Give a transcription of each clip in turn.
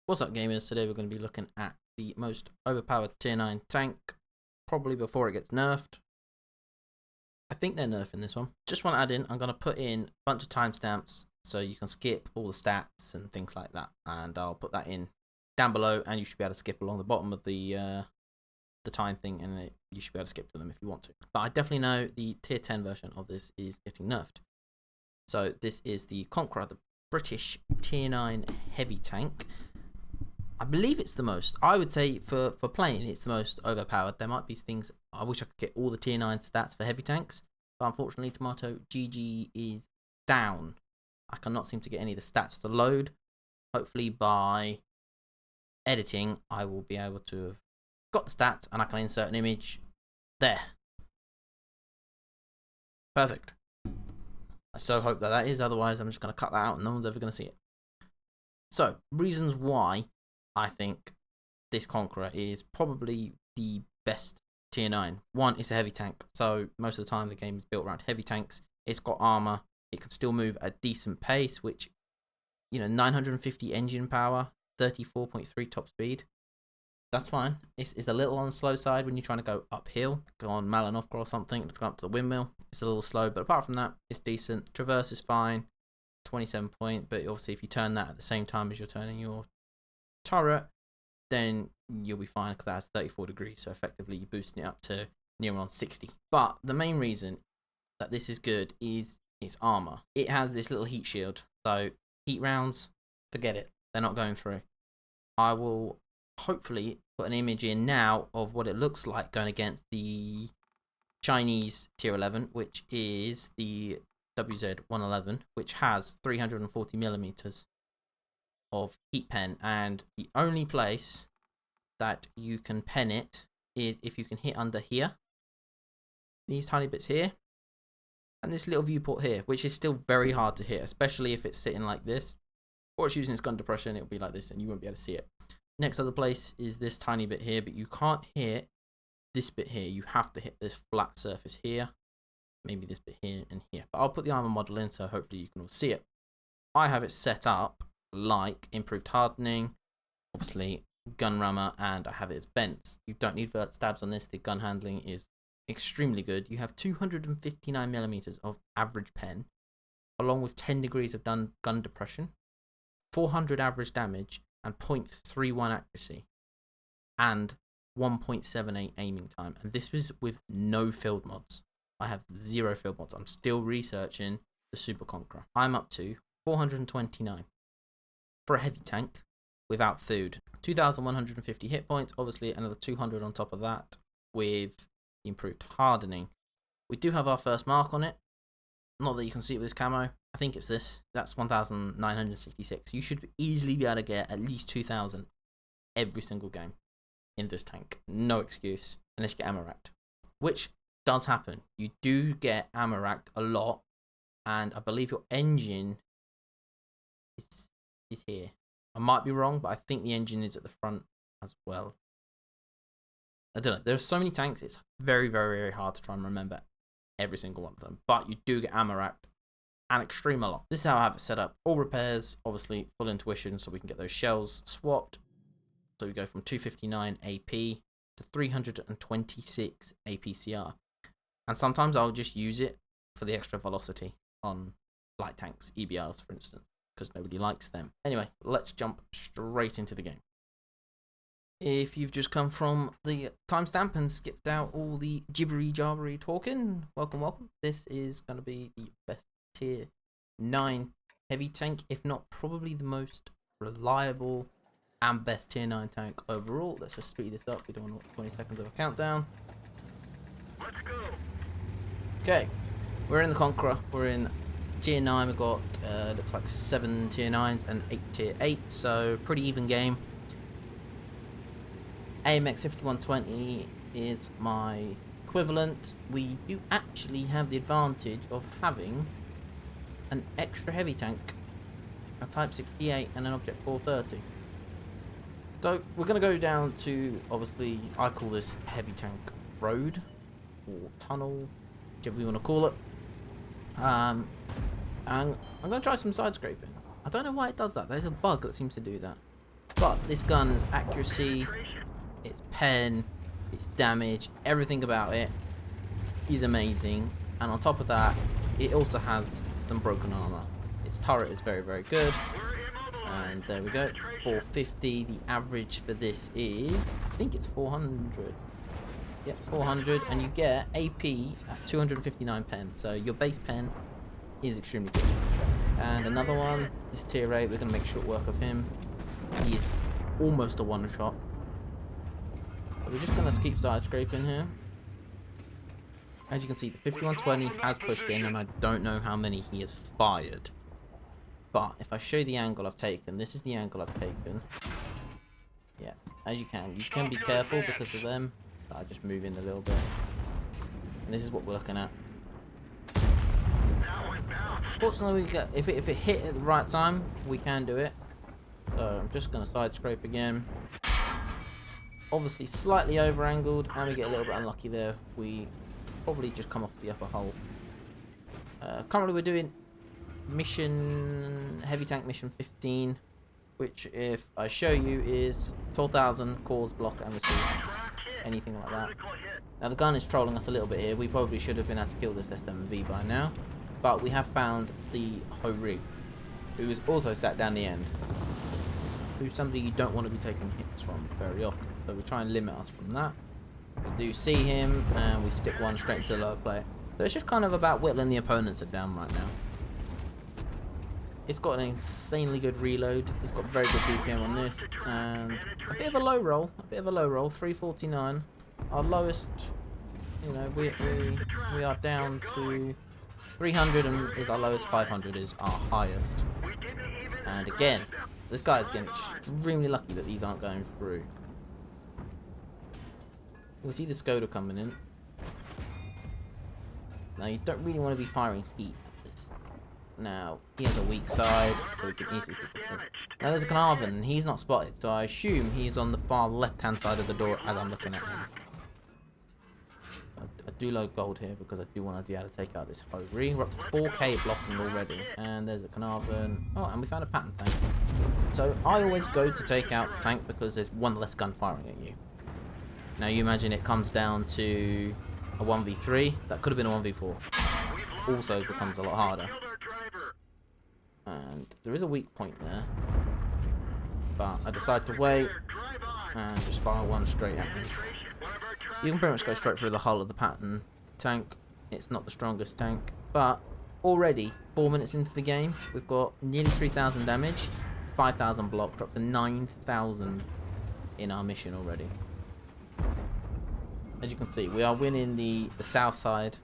What's up, gamers? Today we're going to be looking at the most overpowered tier 9 tank, probably before it gets nerfed. I think they're nerfing this one. Just want to add in, I'm going to put in a bunch of timestamps so you can skip all the stats and things like that. And I'll put that in down below, and you should be able to skip along the bottom of the time thing, and you should be able to skip to them if you want to. But I definitely know the tier 10 version of this is getting nerfed. So this is the Conqueror, the British tier 9 heavy tank. I believe it's the most. I would say for playing, it's the most overpowered. There might be things. I wish I could get all the tier 9 stats for heavy tanks, but unfortunately, Tomato GG is down. I cannot seem to get any of the stats to load. Hopefully, by editing, I will be able to have got the stats and I can insert an image there. Perfect. I so hope that is. Otherwise, I'm just going to cut that out and no one's ever going to see it. So, reasons why I think this Conqueror is probably the best tier 9. One, it's a heavy tank, so most of the time the game is built around heavy tanks. It's got armour, it can still move at a decent pace, which, 950 engine power, 34.3 top speed. That's fine. It's a little on the slow side when you're trying to go uphill, go on Malinovka or something, to go up to the windmill. It's a little slow, but apart from that, it's decent. Traverse is fine, 27 point, but obviously if you turn that at the same time as you're turning your turret, then you'll be fine because that's 34 degrees, so effectively you're boosting it up to near on 60. But the main reason that this is good is its armor. It has this little heat shield, so heat rounds, forget it, they're not going through. I will hopefully put an image in now of what it looks like going against the Chinese tier 11, which is the WZ-111, which has 340 millimeters of heat pen, and the only place that you can pen it is if you can hit under here, these tiny bits here, and this little viewport here, which is still very hard to hit, especially if it's sitting like this, or it's using its gun depression. It'll be like this and you won't be able to see it. Next other place is this tiny bit here, but you can't hit this bit here. You have to hit this flat surface here, maybe this bit here and here, but I'll put the armor model in so hopefully you can all see it. I have it set up like improved hardening, obviously gun rammer, and I have it as vents. You don't need vert stabs on this. The gun handling is extremely good. You have 259 millimeters of average pen, along with 10 degrees of gun depression, 400 average damage, and 0.31 accuracy, and 1.78 aiming time. And this was with no field mods. I have 0 field mods. I'm still researching the Super Conqueror. I'm up to 429 for a heavy tank without food. 2,150 hit points, obviously another 200 on top of that with improved hardening. We do have our first mark on it. Not that you can see it with this camo. I think it's this. That's 1,966. You should easily be able to get at least 2,000 every single game in this tank. No excuse, unless you get ammo racked, which does happen. You do get ammo racked a lot, and I believe your engine is here. I might be wrong, but I think the engine is at the front as well. I don't know. There are so many tanks, it's very, very, very hard to try and remember every single one of them. But you do get ammo racked and extreme a lot. This is how I have it set up. All repairs, obviously full intuition, so we can get those shells swapped. So we go from 259 AP to 326 APCR. And sometimes I'll just use it for the extra velocity on light tanks, EBRs for instance, because nobody likes them. Anyway, let's jump straight into the game. If you've just come from the timestamp and skipped out all the jibbery-jabbery talking, welcome. This is going to be the best tier 9 heavy tank, if not probably the most reliable and best tier 9 tank overall. Let's just speed this up. We don't want 20 seconds of a countdown. Let's go. Okay, we're in the Conqueror. We're in tier 9. We've got looks like 7 tier 9s and 8 tier 8, so pretty even game. AMX 5120 is my equivalent. We do actually have the advantage of having an extra heavy tank, a Type 68 and an Object 430. So we're going to go down to, obviously, I call this heavy tank road or tunnel, whichever you want to call it. And I'm going to try some side scraping. I don't know why it does that. There's a bug that seems to do that. But this gun's accuracy, its pen, its damage, everything about it is amazing. And on top of that, it also has some broken armor. Its turret is very, very good. And there we go, 450. The average for this is, I think it's 400. Yep, 400, and you get AP at 259 pen. So your base pen is extremely good. And another one, this tier 8, we're going to make short work of him. He is almost a one-shot. So we're just going to keep side scraping here. As you can see, the 5120 has pushed in, and I don't know how many he has fired. But if I show you the angle I've taken, this is the angle I've taken. Yeah, as you can be careful because of them. I just move in a little bit. And this is what we're looking at. Fortunately, we get if it hit at the right time, we can do it. So I'm just going to side scrape again. Obviously slightly over angled, and we get a little bit unlucky there. We probably just come off the upper hull. Currently we're doing mission heavy tank mission 15, which if I show you is 12,000 cores, block and receive. Anything like that. Now the gun is trolling us a little bit here. We probably should have been able to kill this SMV by now, but we have found the Youre, who is also sat down the end, who's somebody you don't want to be taking hits from very often, so we try and limit us from that. We do see him and we stick one straight into the lower plate. So it's just kind of about whittling the opponents down right now. It's got an insanely good reload. It's got very good DPM on this, and a bit of a low roll. 349. Our lowest, you know, we are down to 300, and is our lowest. 500 is our highest. And again, this guy is getting extremely lucky that these aren't going through. We'll see the Skoda coming in. Now you don't really want to be firing heat. Now, he has a weak side, so we can easily see the now there's a Carnarvon, and he's not spotted, so I assume he's on the far left-hand side of the door as I'm looking at him. I do load gold here because I do want to be able to take out this Youre. We're up to 4k blocking already, and there's a Carnarvon. Oh, and we found a pattern tank. So I always go to take out the tank because there's one less gun firing at you. Now you imagine it comes down to a 1v3, that could have been a 1v4. Also becomes a lot harder. And there is a weak point there, but I decide to wait and just fire one straight at him. You can pretty much go straight through the hull of the pattern tank. It's not the strongest tank, but already 4 minutes into the game, we've got nearly 3,000 damage, 5,000 block, dropped to 9,000 in our mission already. As you can see, we are winning the south side,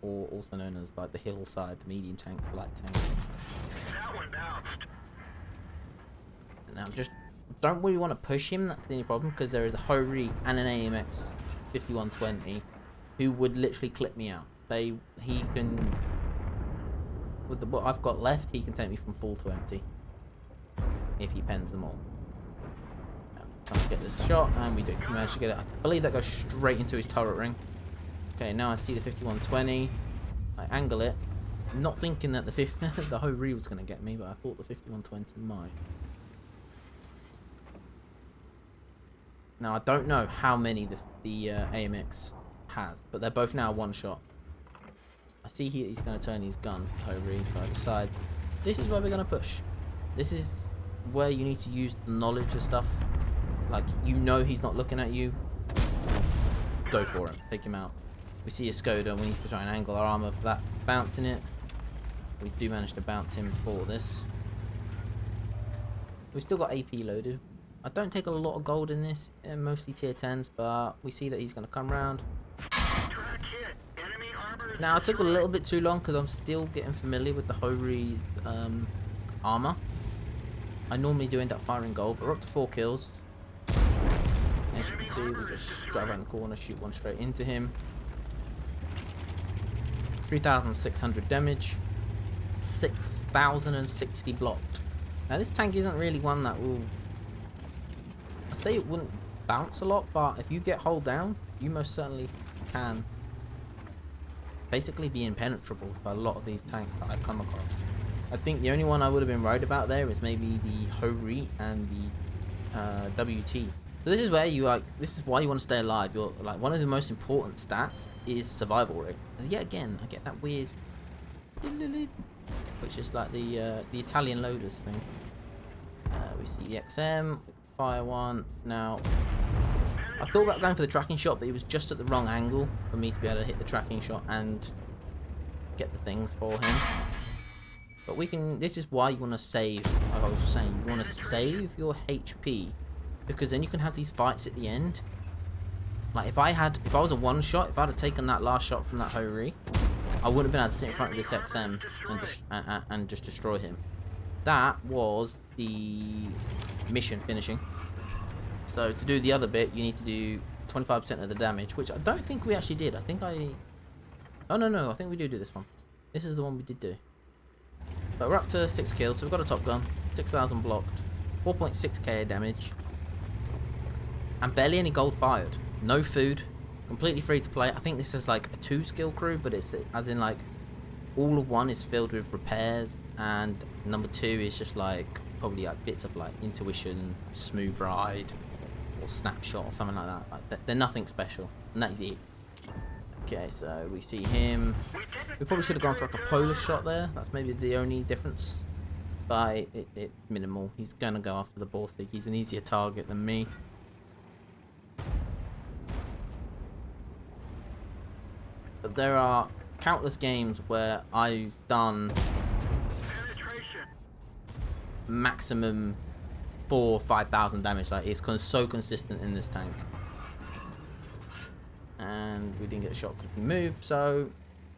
or also known as like the hill side, the medium tank, the light tank. Now just don't really want to push him, that's the only problem, because there is a Youre and an AMX 5120 who would literally clip me out. He can, with what I've got left, he can take me from full to empty if he pens them all. Now, trying to get this shot, and we do. We managed to get it. I believe that goes straight into his turret ring. Okay, now I see the 5120. I angle it, not thinking that the Youre was going to get me, but I thought the 5120 might. Now I don't know how many the AMX has, but they're both now one shot. I see he's going to turn his gun for Youre, so I decide this is where we're going to push. This is where you need to use the knowledge of stuff. Like, you know he's not looking at you. Go for him. Take him out. We see a Skoda, and we need to try and angle our armour for that. Bouncing it. We do manage to bounce him for this. We've still got AP loaded. I don't take a lot of gold in this, mostly tier 10s, but we see that he's going to come around. Now, it took a little bit too long because I'm still getting familiar with the Youre's armour. I normally do end up firing gold, but we're up to 4 kills. As you can see, we just drive around the corner, shoot one straight into him. 3,600 damage, 6,060 blocked. Now, this tank isn't really one that will... I'd say it wouldn't bounce a lot, but if you get hull down, you most certainly can basically be impenetrable to a lot of these tanks that I've come across. I think the only one I would have been worried about there is maybe the Youre and the WT. So this is where you this is why you want to stay alive. You're like, one of the most important stats is survival rate. And yet again, I get that weird, which is like the Italian loaders thing. We see the XM, fire one. Now, I thought about going for the tracking shot, but it was just at the wrong angle for me to be able to hit the tracking shot and get the things for him. But we can. This is why you want to save. Like I was just saying, you want to save your HP, because then you can have these fights at the end. Like if I was a one shot, if I'd have taken that last shot from that Hori, I wouldn't have been able to sit in front of this XM and just destroy him. That was the mission finishing. So to do the other bit, you need to do 25% of the damage, which I don't think we actually did. I think oh no, I think we do this one. This is the one we did do. But we're up to 6 kills, so we've got a top gun, 6,000 blocked, 4.6k damage, and barely any gold fired. No food, completely free to play. I think this is like a 2 skill crew, but it's as in like all of 1 is filled with repairs, and number 2 is just like probably like bits of like intuition, smooth ride, or snapshot or something like that. Like they're nothing special, and that is it. Okay, so we see him. We probably should have gone for like a polar shot there. That's maybe the only difference. But it's minimal. He's going to go after the Baltic. He's an easier target than me. But there are countless games where I've done maximum 4,000 or 5,000 damage. Like it's so consistent in this tank. And we didn't get a shot because he moved, so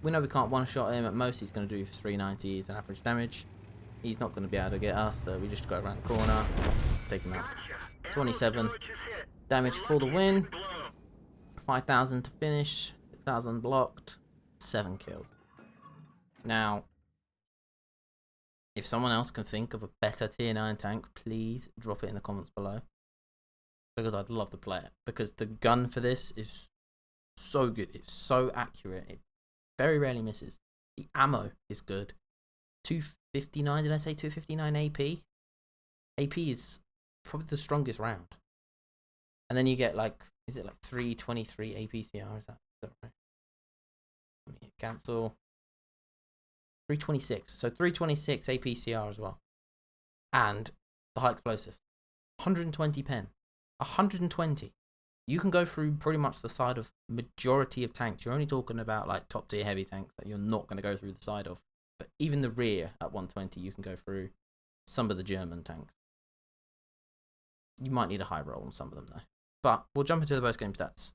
we know we can't one-shot him. At most he's going to do 390 as an average damage. He's not going to be able to get us, so we just go around the corner, take him out. 27 damage for the win, 5,000 to finish, 6,000 blocked, 7 kills. Now, if someone else can think of a better tier 9 tank, please drop it in the comments below, because I'd love to play it, because the gun for this is so good. It's so accurate. It very rarely misses. The ammo is good. 259, did I say 259 AP? AP is probably the strongest round. And then you get like, is it like 323 APCR? Is that right? Let me cancel. 326. So 326 APCR as well. And the high explosive. 120 pen. 120. You can go through pretty much the side of majority of tanks. You're only talking about like top tier heavy tanks that you're not going to go through the side of. But even the rear at 120, you can go through some of the German tanks. You might need a high roll on some of them though. But we'll jump into the post-game stats.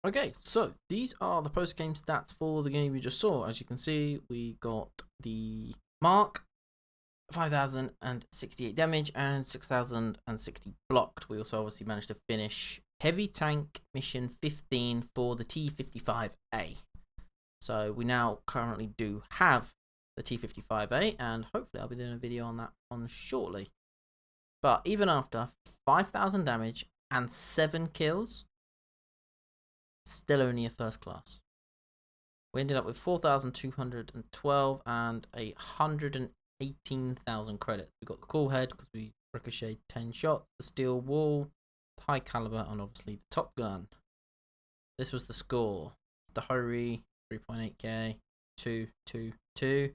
Okay, so these are the post-game stats for the game we just saw. As you can see, we got the mark, 5,068 damage and 6,060 blocked. We also obviously managed to finish heavy tank mission 15 for the T55A. So we now currently do have the T55A, and hopefully I'll be doing a video on that one shortly. But even after 5,000 damage and 7 kills, still only a first class. We ended up with 4,212 and 118,000 credits. We got the cool head because we ricocheted 10 shots, the steel wall, high caliber, and obviously the top gun. This was the score. The Hori 3.8k, 222.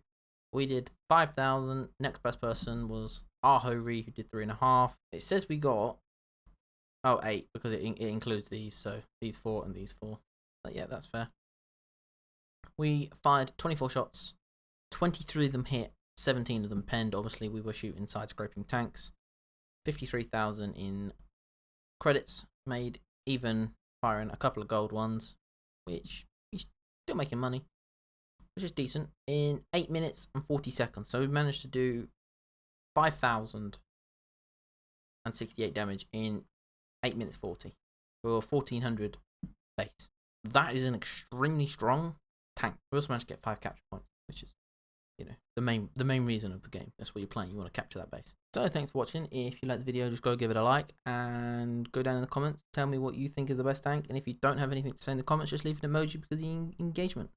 We did 5,000. Next best person was our Hori, who did 3.5. It says we got 8 because it includes these, so these 4 and these 4. But yeah, that's fair. We fired 24 shots, 23 of them hit, 17 of them penned. Obviously, we were shooting side-scraping tanks. 53,000 in credits made, even firing a couple of gold ones, which we're still making money, which is decent, in 8 minutes and 40 seconds. So we managed to do 5,068 damage in 8 minutes 40 for 1,400 base. That is an extremely strong tank. We also managed to get 5 capture points, which is, you know, the main reason of the game. That's what you're playing. You want to capture that base. So thanks for watching. If you like the video, just go give it a like and go down in the comments. Tell me what you think is the best tank. And if you don't have anything to say in the comments, just leave an emoji because of the engagement.